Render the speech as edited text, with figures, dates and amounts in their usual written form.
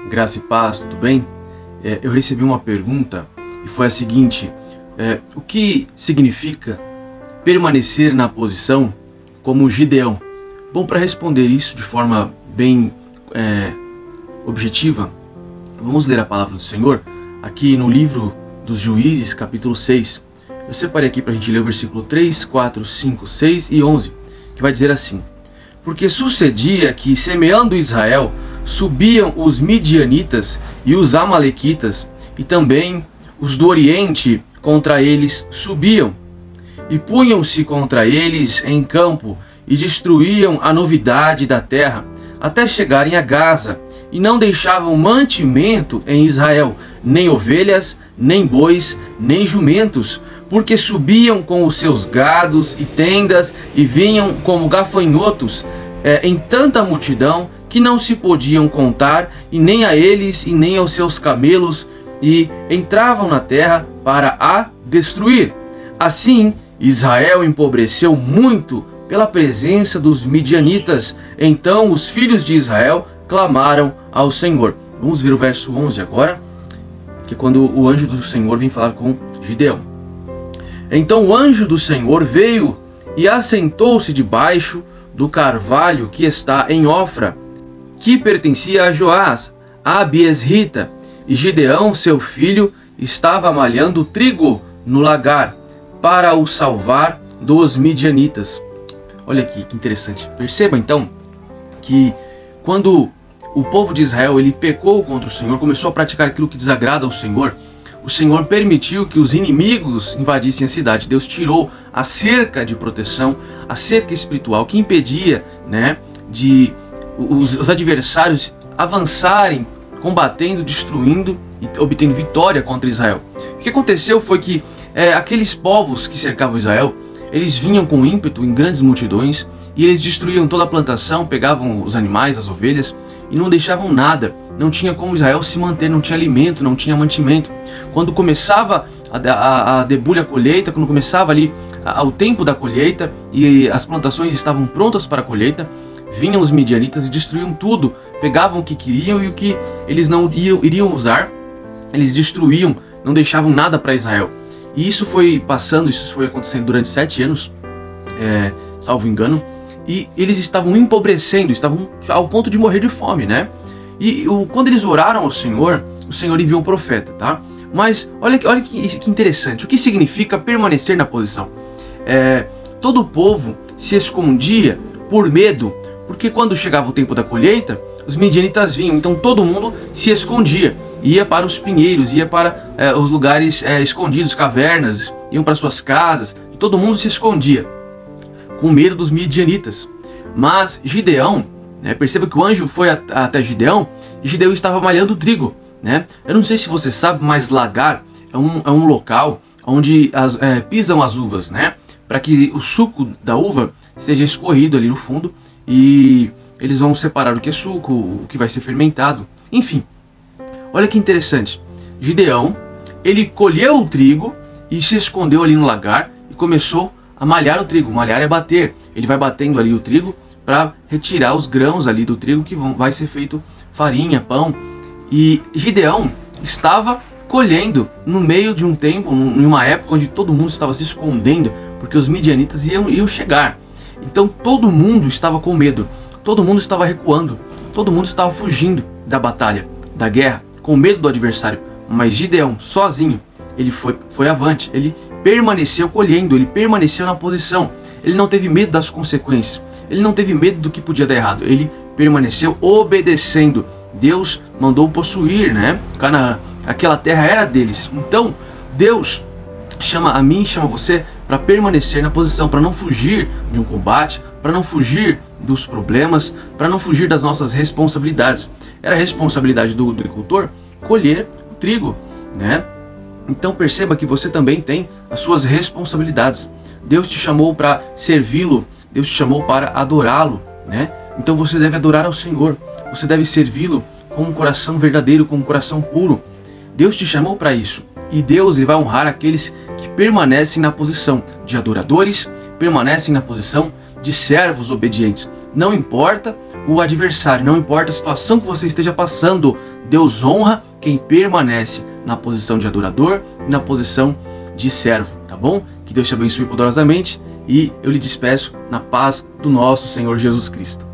Graça e paz, tudo bem? Eu recebi uma pergunta e foi a seguinte: o que significa permanecer na posição como Gideão? Bom, para responder isso de forma bem objetiva, vamos ler a palavra do Senhor aqui no livro dos Juízes, capítulo 6. Eu separei aqui para a gente ler o versículo 3, 4, 5, 6 e 11, que vai dizer assim: Porque sucedia que, semeando Israel, subiam os midianitas e os amalequitas, e também os do Oriente contra eles subiam, e punham-se contra eles em campo, e destruíam a novidade da terra, até chegarem a Gaza, e não deixavam mantimento em Israel, nem ovelhas, nem bois, nem jumentos, porque subiam com os seus gados e tendas, e vinham como gafanhotos em tanta multidão, que não se podiam contar, e nem a eles e nem aos seus camelos, e entravam na terra para a destruir. Assim, Israel empobreceu muito pela presença dos midianitas. Então os filhos de Israel clamaram ao Senhor. Vamos ver o verso 11 agora, que é quando o anjo do Senhor vem falar com Gideão. Então o anjo do Senhor veio e assentou-se debaixo do carvalho que está em Ofra, que pertencia a Joás, a Abiesrita, e Gideão, seu filho, estava malhando trigo no lagar, para o salvar dos midianitas. Olha aqui que interessante. Perceba então que quando o povo de Israel ele pecou contra o Senhor, começou a praticar aquilo que desagrada ao Senhor, o Senhor permitiu que os inimigos invadissem a cidade. Deus tirou a cerca de proteção, a cerca espiritual que impedia, de os adversários avançarem, combatendo, destruindo e obtendo vitória contra Israel. O que aconteceu foi que aqueles povos que cercavam Israel, eles vinham com ímpeto em grandes multidões e eles destruíam toda a plantação, pegavam os animais, as ovelhas e não deixavam nada. Não tinha como Israel se manter, não tinha alimento, não tinha mantimento. Quando começava a debulha a colheita, quando começava ali o tempo da colheita e as plantações estavam prontas para a colheita, vinham os midianitas e destruíam tudo, pegavam o que queriam e o que eles não iriam usar, eles destruíam, não deixavam nada para Israel. E isso foi passando, isso foi acontecendo durante 7 anos, salvo engano, e eles estavam empobrecendo, estavam ao ponto de morrer de fome, E quando eles oraram ao Senhor, o Senhor enviou um profeta, tá? Mas olha que interessante, o que significa permanecer na posição? Todo o povo se escondia por medo, porque quando chegava o tempo da colheita, os midianitas vinham, então todo mundo se escondia, ia para os pinheiros, ia para os lugares escondidos, cavernas, iam para suas casas, e todo mundo se escondia, com medo dos midianitas. Mas Gideão, perceba que o anjo foi até Gideão, e Gideão estava malhando trigo, Eu não sei se você sabe, mas lagar é um local onde pisam as uvas, para que o suco da uva seja escorrido ali no fundo, e eles vão separar o que é suco, o que vai ser fermentado, enfim. Olha que interessante, Gideão, ele colheu o trigo e se escondeu ali no lagar e começou a malhar o trigo. Malhar é bater, ele vai batendo ali o trigo para retirar os grãos ali do trigo que vai ser feito farinha, pão. E Gideão estava colhendo no meio de um tempo, em uma época onde todo mundo estava se escondendo, porque os midianitas iam chegar. Então todo mundo estava com medo, todo mundo estava recuando, todo mundo estava fugindo da batalha, da guerra, com medo do adversário. Mas Gideão, sozinho, ele foi avante, ele permaneceu colhendo, ele permaneceu na posição, ele não teve medo das consequências, ele não teve medo do que podia dar errado, ele permaneceu obedecendo. Deus mandou possuir, Canaã, aquela terra era deles. Então Deus chama a mim, chama você para permanecer na posição, para não fugir de um combate, para não fugir dos problemas, para não fugir das nossas responsabilidades. Era a responsabilidade do agricultor colher o trigo, Então perceba que você também tem as suas responsabilidades. Deus te chamou para servi-lo, Deus te chamou para adorá-lo, Então você deve adorar ao Senhor, você deve servi-lo com um coração verdadeiro, com um coração puro. Deus te chamou para isso, e Deus vai honrar aqueles que permanecem na posição de adoradores, permanecem na posição de servos obedientes. não importa o adversário, não importa a situação que você esteja passando, Deus honra quem permanece na posição de adorador e na posição de servo, tá bom? Que Deus te abençoe poderosamente e eu lhe despeço na paz do nosso Senhor Jesus Cristo.